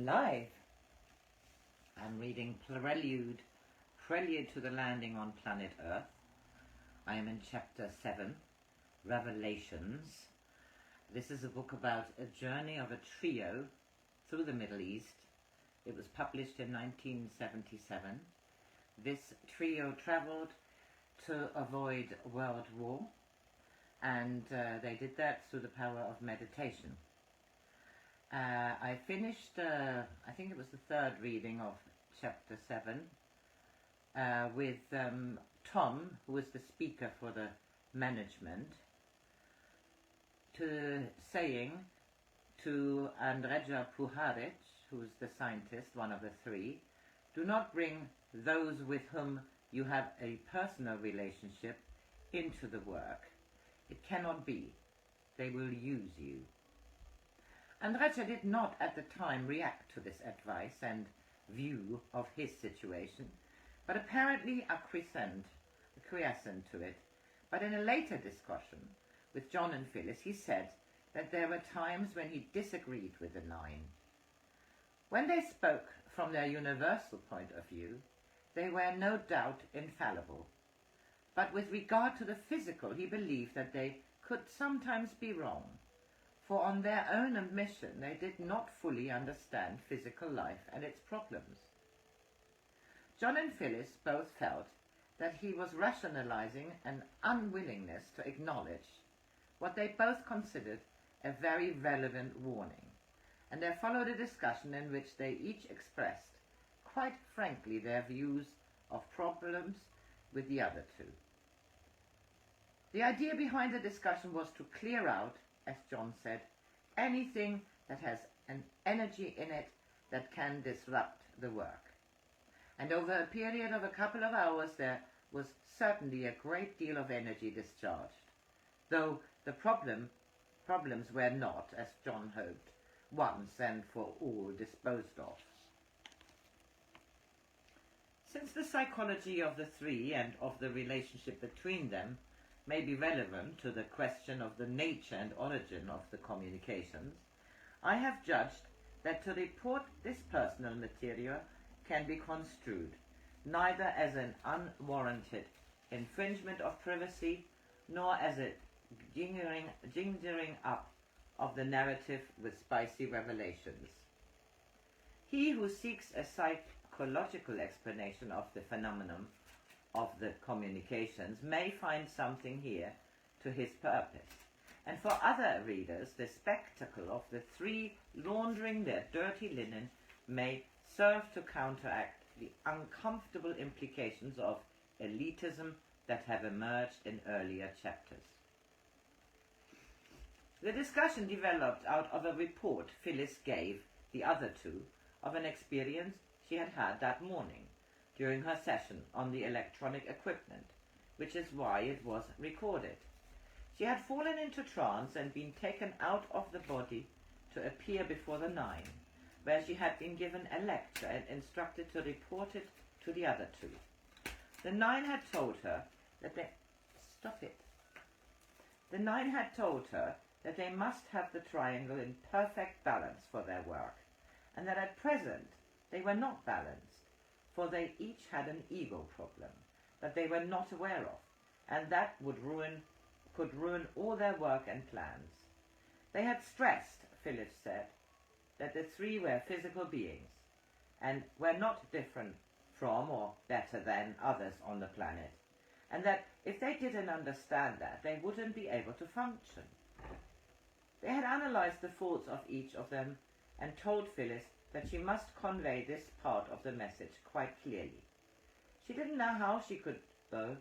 live. I'm reading Prelude to the Landing on Planet Earth. I am in chapter 7, Revelations. This is a book about a journey of a trio through the Middle East. It was published in 1977. This trio traveled to avoid World War, and they did that through the power of meditation. I finished, I think it was the third reading of chapter 7, with Tom, who was the speaker for the management, saying to Andrija Puharich, who is the scientist, one of the three, do not bring those with whom you have a personal relationship into the work. It cannot be. They will use you. Andrija did not at the time react to this advice and view of his situation, but apparently acquiesced to it. But in a later discussion with John and Phyllis, he said that there were times when he disagreed with the nine. When they spoke from their universal point of view, they were no doubt infallible. But with regard to the physical, he believed that they could sometimes be wrong, for on their own admission they did not fully understand physical life and its problems. John and Phyllis both felt that he was rationalizing an unwillingness to acknowledge what they both considered a very relevant warning, and there followed a discussion in which they each expressed, quite frankly, their views of problems with the other two. The idea behind the discussion was to clear out, as John said, anything that has an energy in it that can disrupt the work. And over a period of a couple of hours there was certainly a great deal of energy discharged, though the problems were not, as John hoped, once and for all disposed of. Since the psychology of the three and of the relationship between them may be relevant to the question of the nature and origin of the communications, I have judged that to report this personal material can be construed neither as an unwarranted infringement of privacy nor as a gingering up of the narrative with spicy revelations. He who seeks a psychological explanation of the phenomenon of the communications may find something here to his purpose, and for other readers the spectacle of the three laundering their dirty linen may serve to counteract the uncomfortable implications of elitism that have emerged in earlier chapters. The discussion developed out of a report Phyllis gave the other two of an experience she had had that morning during her session on the electronic equipment, which is why it was recorded. She had fallen into trance and been taken out of the body to appear before the nine, where she had been given a lecture and instructed to report it to the other two. The nine had told her that they must have the triangle in perfect balance for their work, and that at present they were not balanced, for they each had an ego problem that they were not aware of, and that could ruin all their work and plans. They had stressed, Phyllis said, that the three were physical beings, and were not different from or better than others on the planet, and that if they didn't understand that, they wouldn't be able to function. They had analyzed the faults of each of them and told Phyllis that she must convey this part of the message quite clearly. She didn't know how she could, though,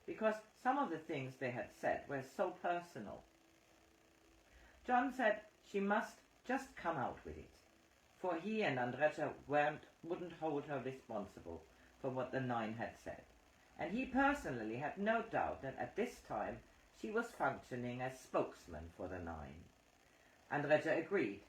because some of the things they had said were so personal. John said she must just come out with it, for he and Andrija wouldn't hold her responsible for what the nine had said, and he personally had no doubt that at this time she was functioning as spokesman for the nine. Andrija agreed.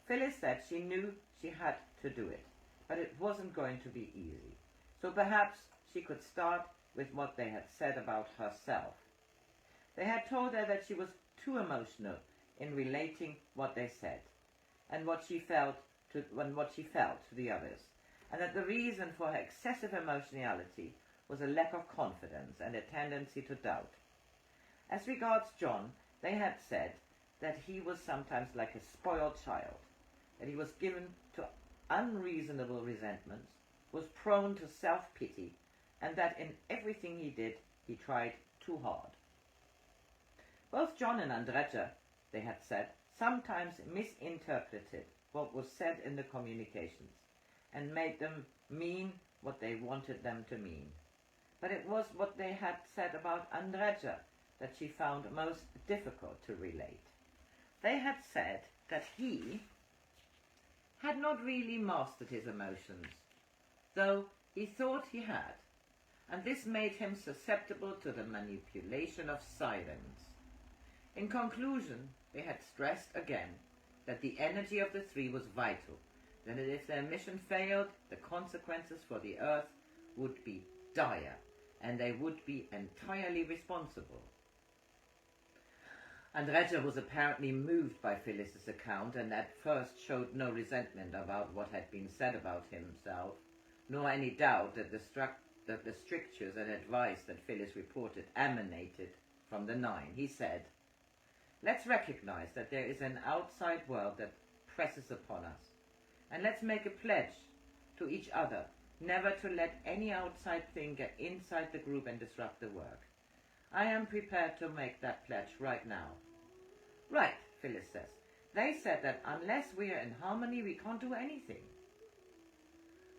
Phyllis said she knew she had to do it, but it wasn't going to be easy, so perhaps she could start with what they had said about herself. They had told her that she was too emotional in relating what they said, and what she felt and what she felt to the others, and that the reason for her excessive emotionality was a lack of confidence and a tendency to doubt. As regards John, they had said that he was sometimes like a spoiled child, that he was given to unreasonable resentments, was prone to self-pity, and that in everything he did, he tried too hard. Both John and Andrija, they had said, sometimes misinterpreted what was said in the communications and made them mean what they wanted them to mean. But it was what they had said about Andrija that she found most difficult to relate. They had said that he had not really mastered his emotions, though he thought he had, and this made him susceptible to the manipulation of sirens. In conclusion, they had stressed again that the energy of the three was vital, that if their mission failed, the consequences for the earth would be dire, and they would be entirely responsible. Andrija was apparently moved by Phyllis's account, and at first showed no resentment about what had been said about himself, nor any doubt that the strictures and advice that Phyllis reported emanated from the Nine. He said, "Let's recognize that there is an outside world that presses upon us, and let's make a pledge to each other never to let any outside thing get inside the group and disrupt the work. I am prepared to make that pledge right now." "Right," Phyllis says. "They said that unless we are in harmony, we can't do anything.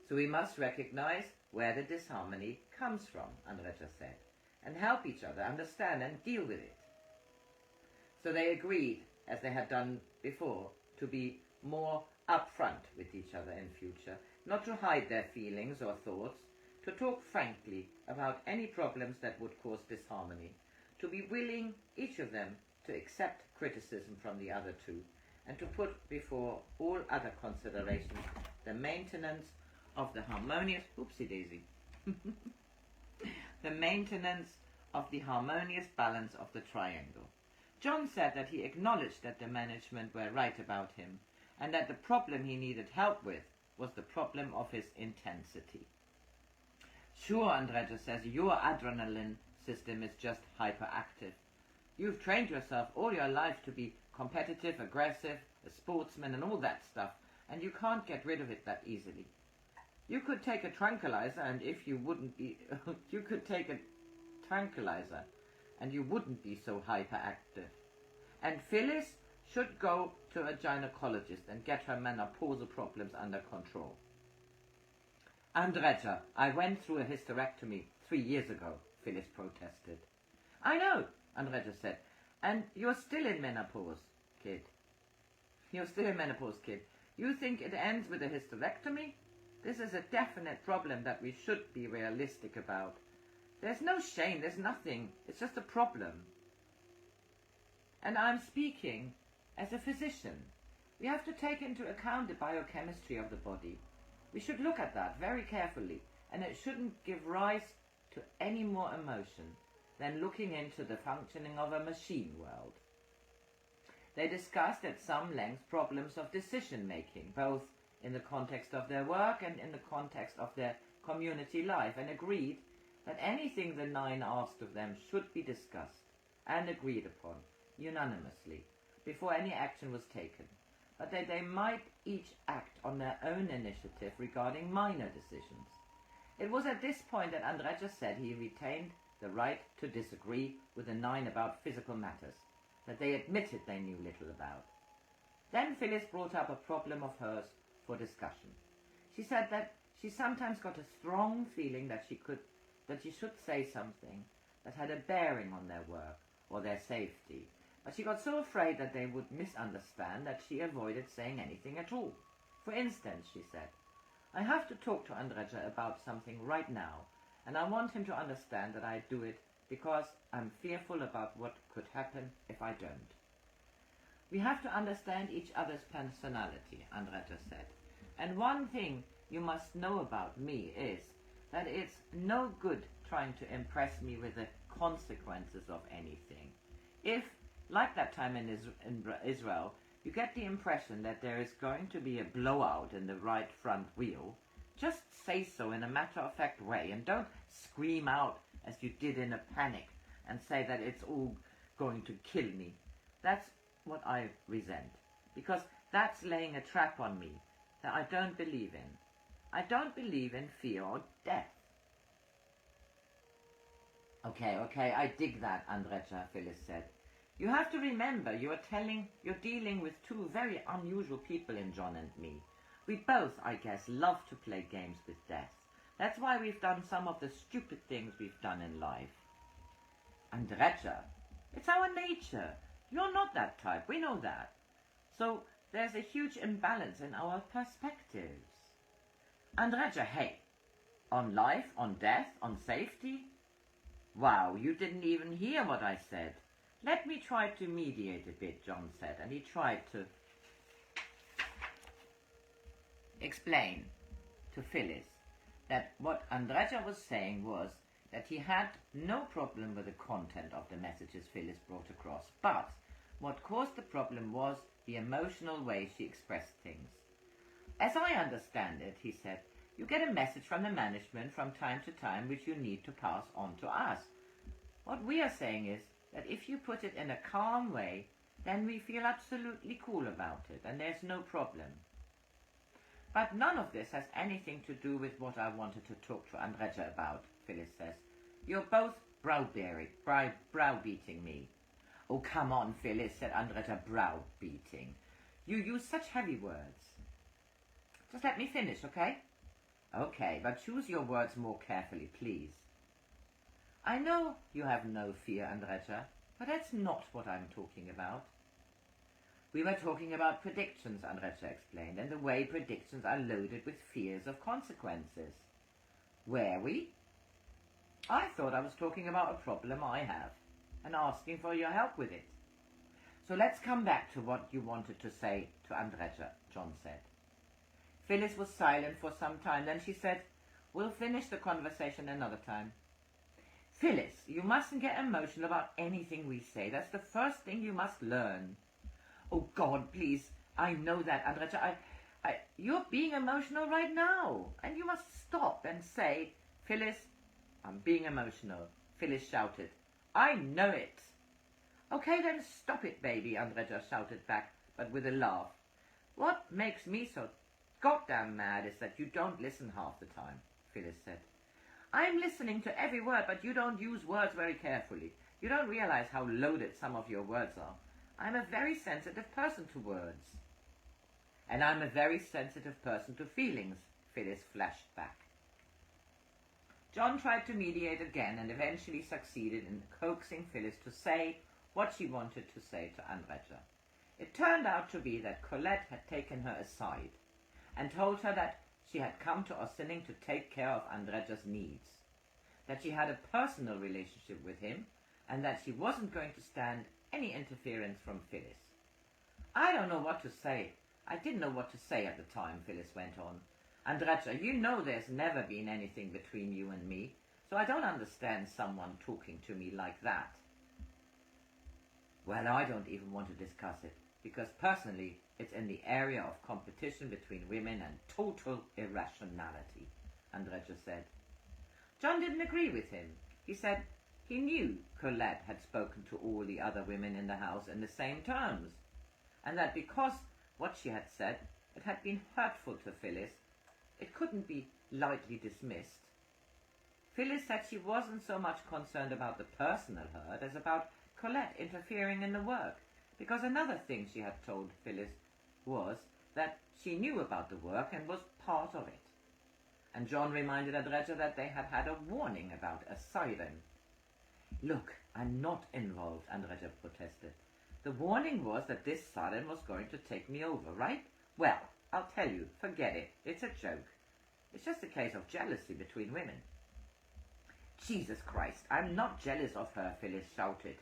So we must recognize where the disharmony comes from," Andrija said, "and help each other understand and deal with it." So they agreed, as they had done before, to be more upfront with each other in future, not to hide their feelings or thoughts, to talk frankly about any problems that would cause disharmony, to be willing, each of them, to accept criticism from the other two, and to put before all other considerations the maintenance of the harmonious, the maintenance of the harmonious balance of the triangle. John said that he acknowledged that the management were right about him, and that the problem he needed help with was the problem of his intensity. "Sure," Andrija says, "your adrenaline system is just hyperactive. You've trained yourself all your life to be competitive, aggressive, a sportsman and all that stuff, and you can't get rid of it that easily. You could take a tranquilizer and you wouldn't be so hyperactive. And Phyllis should go to a gynecologist and get her menopausal problems under control." "Andrija, I went through a hysterectomy 3 years ago," Phyllis protested. "I know," Andrija said, "and you're still in menopause, kid. You think it ends with a hysterectomy? This is a definite problem that we should be realistic about. There's no shame, there's nothing. It's just a problem. And I'm speaking as a physician. We have to take into account the biochemistry of the body. We should look at that very carefully, and it shouldn't give rise to any more emotion than looking into the functioning of a machine world." They discussed at some length problems of decision-making, both in the context of their work and in the context of their community life, and agreed that anything the Nine asked of them should be discussed and agreed upon unanimously before any action was taken, but that they might each act on their own initiative regarding minor decisions. It was at this point that Andrija said he retained the right to disagree with the Nine about physical matters, that they admitted they knew little about. Then Phyllis brought up a problem of hers for discussion. She said that she sometimes got a strong feeling that she should say something that had a bearing on their work or their safety, but she got so afraid that they would misunderstand that she avoided saying anything at all. For instance, she said, "I have to talk to Andrija about something right now, and I want him to understand that I do it because I'm fearful about what could happen if I don't." "We have to understand each other's personality," Andrija said. "And one thing you must know about me is that it's no good trying to impress me with the consequences of anything. If, like that time in Israel, you get the impression that there is going to be a blowout in the right front wheel, just say so in a matter-of-fact way and don't scream out as you did in a panic and say that it's all going to kill me. That's what I resent, because that's laying a trap on me that I don't believe in. I don't believe in fear or death. Okay, I dig that, Andrija, Phyllis said. You have to remember you're dealing with two very unusual people in John and me. We both, I guess, love to play games with death. That's why we've done some of the stupid things we've done in life. Andrija, it's our nature. You're not that type, we know that. So there's a huge imbalance in our perspectives. Andrija, hey, on life, on death, on safety? Wow, you didn't even hear what I said. Let me try to mediate a bit, John said, and he tried to explain to Phyllis that what Andrija was saying was that he had no problem with the content of the messages Phyllis brought across, but what caused the problem was the emotional way she expressed things. As I understand it, he said, you get a message from the management from time to time which you need to pass on to us. What we are saying is that if you put it in a calm way, then we feel absolutely cool about it, and there's no problem. But none of this has anything to do with what I wanted to talk to Andrija about, Phyllis says. You're both browbeating me. Oh, come on, Phyllis, said Andrija, browbeating. You use such heavy words. Just let me finish, okay? Okay, but choose your words more carefully, please. I know you have no fear, Andrija, but that's not what I'm talking about. We were talking about predictions, Andrija explained, and the way predictions are loaded with fears of consequences. Were we? I thought I was talking about a problem I have, and asking for your help with it. So let's come back to what you wanted to say to Andrija, John said. Phyllis was silent for some time, then she said, we'll finish the conversation another time. Phyllis, you mustn't get emotional about anything we say. That's the first thing you must learn. Oh, God, please, I know that, Andrija. You're being emotional right now, and you must stop and say, Phyllis, I'm being emotional, Phyllis shouted. I know it. Okay, then stop it, baby, Andrija shouted back, but with a laugh. What makes me so goddamn mad is that you don't listen half the time, Phyllis said. I'm listening to every word, but you don't use words very carefully. You don't realize how loaded some of your words are. I'm a very sensitive person to words. And I'm a very sensitive person to feelings, Phyllis flashed back. John tried to mediate again and eventually succeeded in coaxing Phyllis to say what she wanted to say to Andrija. It turned out to be that Colette had taken her aside and told her that she had come to Ossining to take care of Andreja's needs, that she had a personal relationship with him, and that she wasn't going to stand any interference from Phyllis. I don't know what to say. I didn't know what to say at the time, Phyllis went on. Andrija, you know there's never been anything between you and me, so I don't understand someone talking to me like that. Well, I don't even want to discuss it, because personally it's in the area of competition between women and total irrationality, Andrija said. John didn't agree with him. He said he knew Colette had spoken to all the other women in the house in the same terms, and that because what she had said, it had been hurtful to Phyllis, it couldn't be lightly dismissed. Phyllis said she wasn't so much concerned about the personal hurt as about Colette interfering in the work, because another thing she had told Phyllis was that she knew about the work and was part of it. And John reminded Andrija that they had had a warning about a siren. Look, I'm not involved, Andrija protested. The warning was that this siren was going to take me over, right? Well, I'll tell you, forget it. It's a joke. It's just a case of jealousy between women. Jesus Christ, I'm not jealous of her, Phyllis shouted.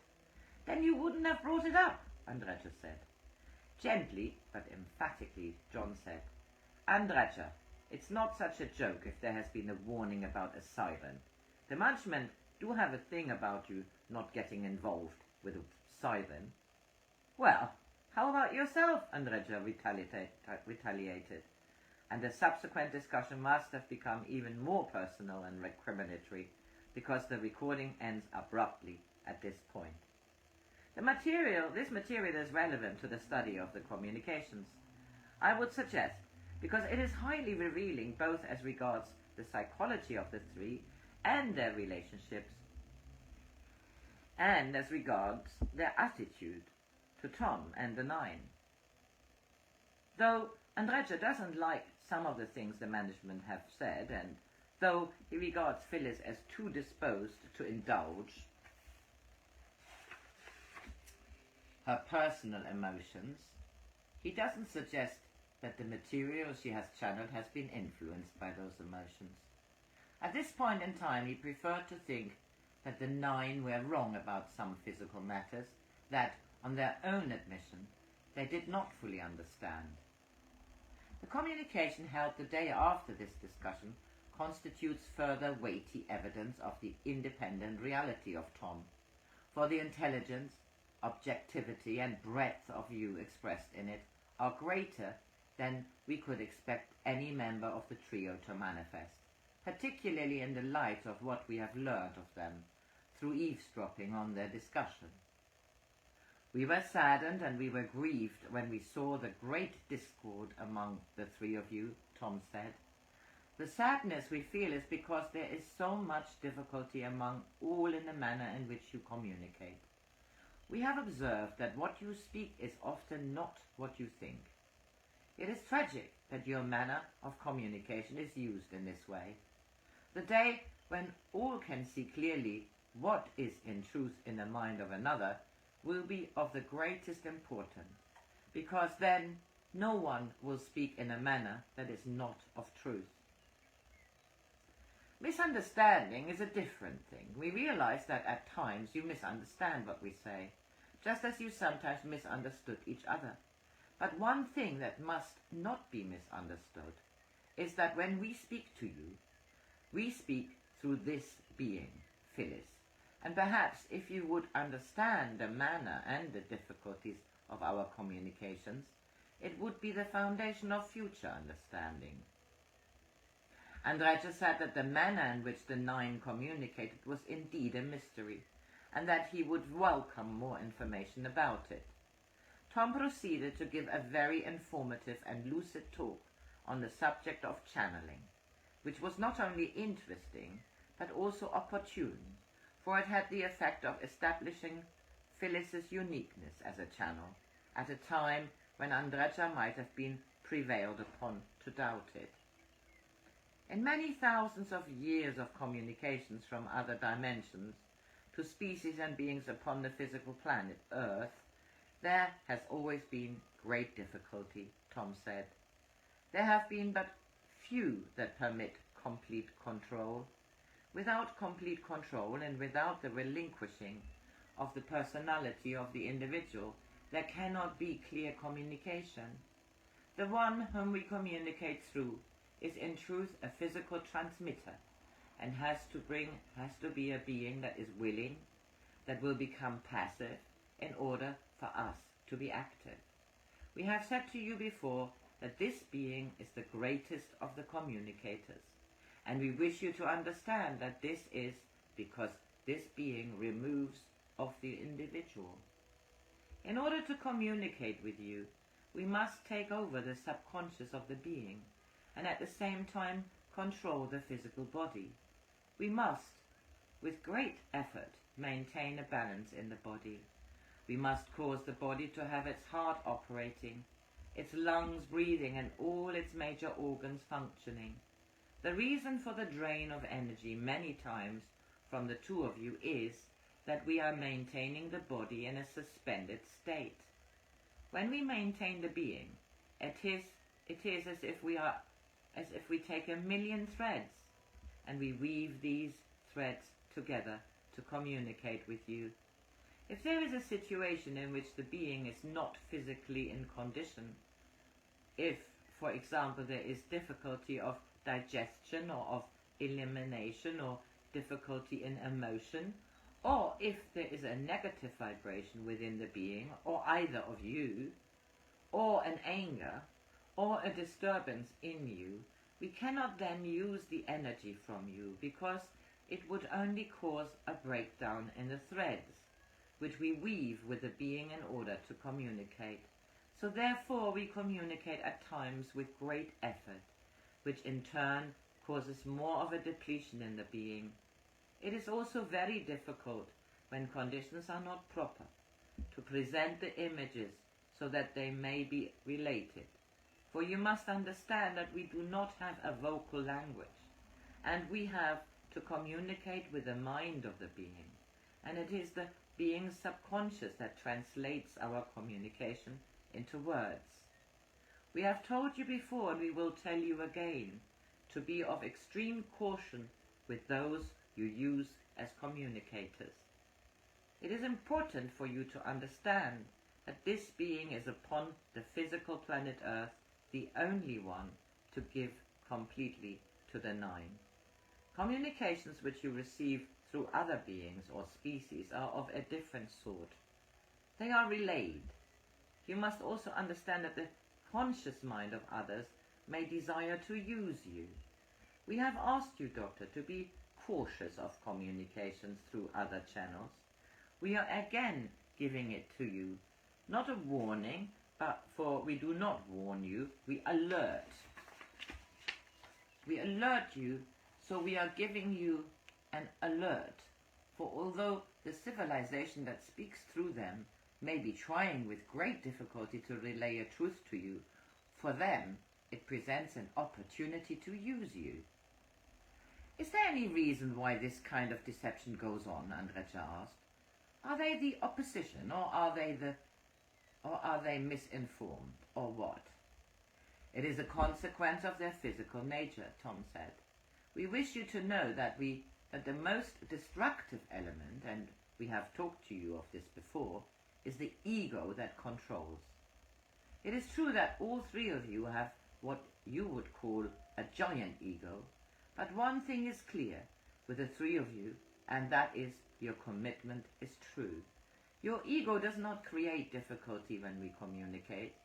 Then you wouldn't have brought it up, Andrija said. Gently, but emphatically, John said, Andrija, it's not such a joke if there has been a warning about a siren. The management do have a thing about you not getting involved with a siren. Well, How about yourself? Andrija retaliated, and the subsequent discussion must have become even more personal and recriminatory, because the recording ends abruptly at this point. This material is relevant to the study of the communications, I would suggest, because it is highly revealing both as regards the psychology of the three and their relationships, and as regards their attitude to Tom and the nine. Though Andrija doesn't like some of the things the management have said, and though he regards Phyllis as too disposed to indulge her personal emotions, he doesn't suggest that the material she has channeled has been influenced by those emotions. At this point in time, he preferred to think that the nine were wrong about some physical matters that, on their own admission, they did not fully understand. The communication held the day after this discussion constitutes further weighty evidence of the independent reality of Tom, for the intelligence, objectivity and breadth of view expressed in it are greater than we could expect any member of the trio to manifest, particularly in the light of what we have learned of them through eavesdropping on their discussion. We were saddened and we were grieved when we saw the great discord among the three of you, Tom said. The sadness we feel is because there is so much difficulty among all in the manner in which you communicate. We have observed that what you speak is often not what you think. It is tragic that your manner of communication is used in this way. The day when all can see clearly what is in truth in the mind of another will be of the greatest importance, because then no one will speak in a manner that is not of truth. Misunderstanding is a different thing. We realize that at times you misunderstand what we say, just as you sometimes misunderstood each other. But one thing that must not be misunderstood is that when we speak to you, we speak through this being, Phyllis. And perhaps if you would understand the manner and the difficulties of our communications, it would be the foundation of future understanding. Andrija said that the manner in which the nine communicated was indeed a mystery, and that he would welcome more information about it. Tom proceeded to give a very informative and lucid talk on the subject of channeling, which was not only interesting, but also opportune, for it had the effect of establishing Phyllis's uniqueness as a channel, at a time when Andrija might have been prevailed upon to doubt it. In many thousands of years of communications from other dimensions to species and beings upon the physical planet Earth, there has always been great difficulty, Tom said. There have been but few that permit complete control. Without complete control and without the relinquishing of the personality of the individual, there cannot be clear communication. The one whom we communicate through is in truth a physical transmitter, and has to be a being that is willing, that will become passive in order for us to be active. We have said to you before that this being is the greatest of the communicators, and we wish you to understand that this is because this being removes of the individual. In order to communicate with you, we must take over the subconscious of the being, and at the same time control the physical body. We must, with great effort, maintain a balance in the body. We must cause the body to have its heart operating, its lungs breathing, and all its major organs functioning. The reason for the drain of energy many times from the two of you is that we are maintaining the body in a suspended state. When we maintain the being, it is as if we take 1,000,000 threads and we weave these threads together to communicate with you. If there is a situation in which the being is not physically in condition, if, for example, there is difficulty of digestion or of elimination or difficulty in emotion, or if there is a negative vibration within the being or either of you, or an anger, or a disturbance in you, we cannot then use the energy from you, because it would only cause a breakdown in the threads, which we weave with the being in order to communicate. So therefore we communicate at times with great effort, which in turn causes more of a depletion in the being. It is also very difficult, when conditions are not proper, to present the images so that they may be related. For you must understand that we do not have a vocal language, and we have to communicate with the mind of the being, and it is the being's subconscious that translates our communication into words. We have told you before, and we will tell you again, to be of extreme caution with those you use as communicators. It is important for you to understand that this being is upon the physical planet Earth the only one to give completely to the nine. Communications which you receive through other beings or species are of a different sort. They are relayed. You must also understand that the conscious mind of others may desire to use you. We have asked you, Doctor, to be cautious of communications through other channels. We are again giving it to you, not a warning, but for we do not warn you, we alert. We alert you, so we are giving you an alert. For although the civilization that speaks through them may be trying with great difficulty to relay a truth to you, for them it presents an opportunity to use you. Is there any reason why this kind of deception goes on? Andrija asked. Are they the opposition, or are they misinformed, or what? It is a consequence of their physical nature, Tom said. We wish you to know that the most destructive element, and we have talked to you of this before, is the ego that controls. It is true that all three of you have what you would call a giant ego, but one thing is clear with the three of you, and that is your commitment is true. Your ego does not create difficulty when we communicate.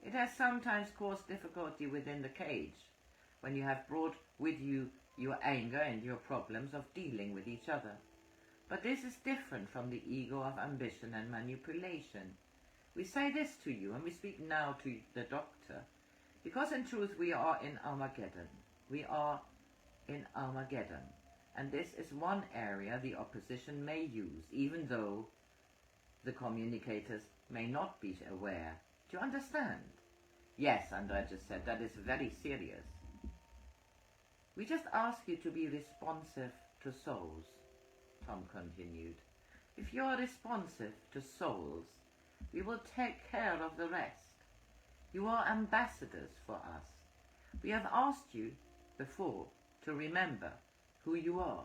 It has sometimes caused difficulty within the cage, when you have brought with you your anger and your problems of dealing with each other. But this is different from the ego of ambition and manipulation. We say this to you, and we speak now to the Doctor, because in truth we are in Armageddon. We are in Armageddon, and this is one area the opposition may use, even though the communicators may not be aware. Do you understand? Yes, Andrija said, that is very serious. We just ask you to be responsive to souls, Tom continued. If you are responsive to souls, we will take care of the rest. You are ambassadors for us. We have asked you before to remember who you are,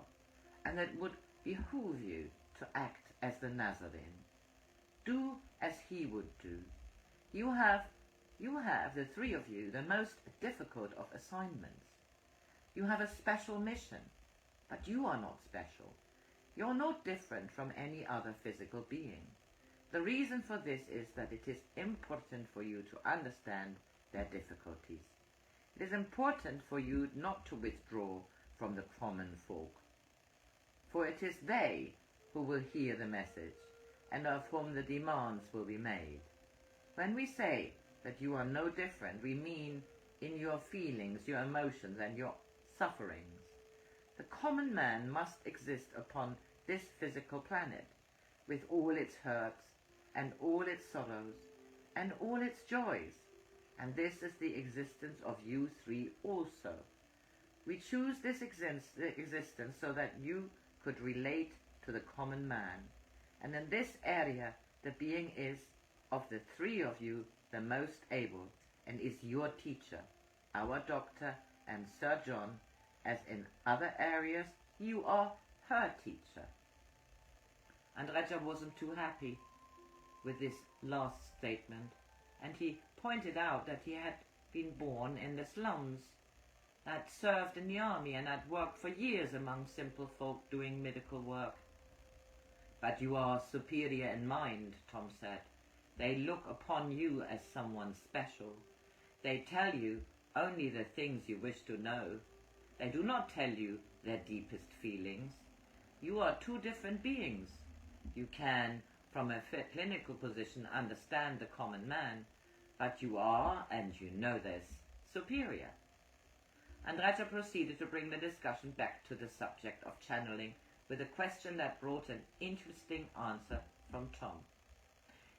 and it would behoove you to act as the Nazarene. Do as he would do. You have, the three of you, the most difficult of assignments. You have a special mission, but you are not special. You're not different from any other physical being. The reason for this is that it is important for you to understand their difficulties. It is important for you not to withdraw from the common folk, for it is they who will hear the message, and of whom the demands will be made. When we say that you are no different, we mean in your feelings, your emotions, and your sufferings. The common man must exist upon this physical planet, with all its hurts, and all its sorrows, and all its joys, and this is the existence of you three also. We choose this existence so that you could relate to the common man, and in this area the being is, of the three of you, the most able, and is your teacher, our Doctor and Sir John, as in other areas you are her teacher. Andrija wasn't too happy with this last statement, and he pointed out that he had been born in the slums, had served in the army, and had worked for years among simple folk doing medical work. But you are superior in mind, Tom said. They look upon you as someone special. They tell you only the things you wish to know. They do not tell you their deepest feelings. You are two different beings. You can, from a clinical position, understand the common man, but you are, and you know this, superior. Andrija proceeded to bring the discussion back to the subject of channeling with a question that brought an interesting answer from Tom.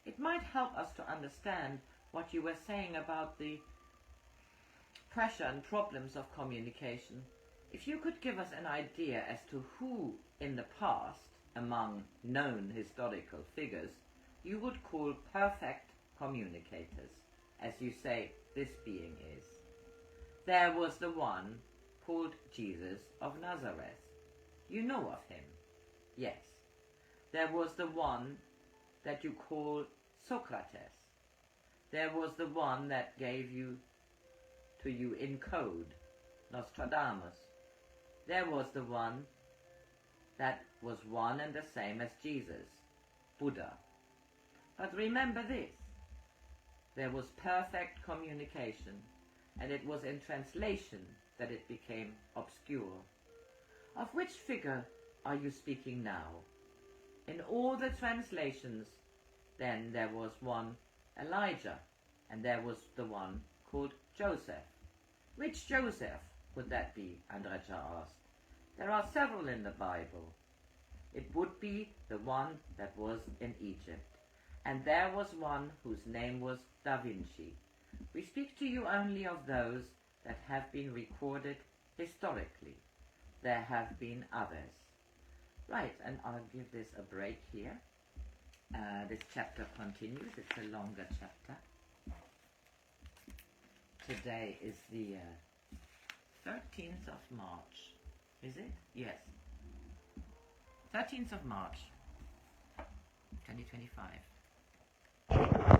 It might help us to understand what you were saying about the pressure and problems of communication. If you could give us an idea as to who in the past, among known historical figures, you would call perfect communicators, as you say this being is. There was the one called Jesus of Nazareth. You know of him? Yes. There was the one that you call Socrates. There was the one that gave to you in code, Nostradamus. There was the one that was one and the same as Jesus, Buddha. But remember this, there was perfect communication, and it was in translation that it became obscure. Of which figure are you speaking now? In all the translations, then there was one Elijah, and there was the one called Joseph. Which Joseph would that be? Andrija asked. There are several in the Bible. It would be the one that was in Egypt, and there was one whose name was Da Vinci. We speak to you only of those that have been recorded historically. There have been others. Right, and I'll give this a break here. This chapter continues. It's a longer chapter. Today is the 13th of March. Is it? Yes. 13th of March, 2025.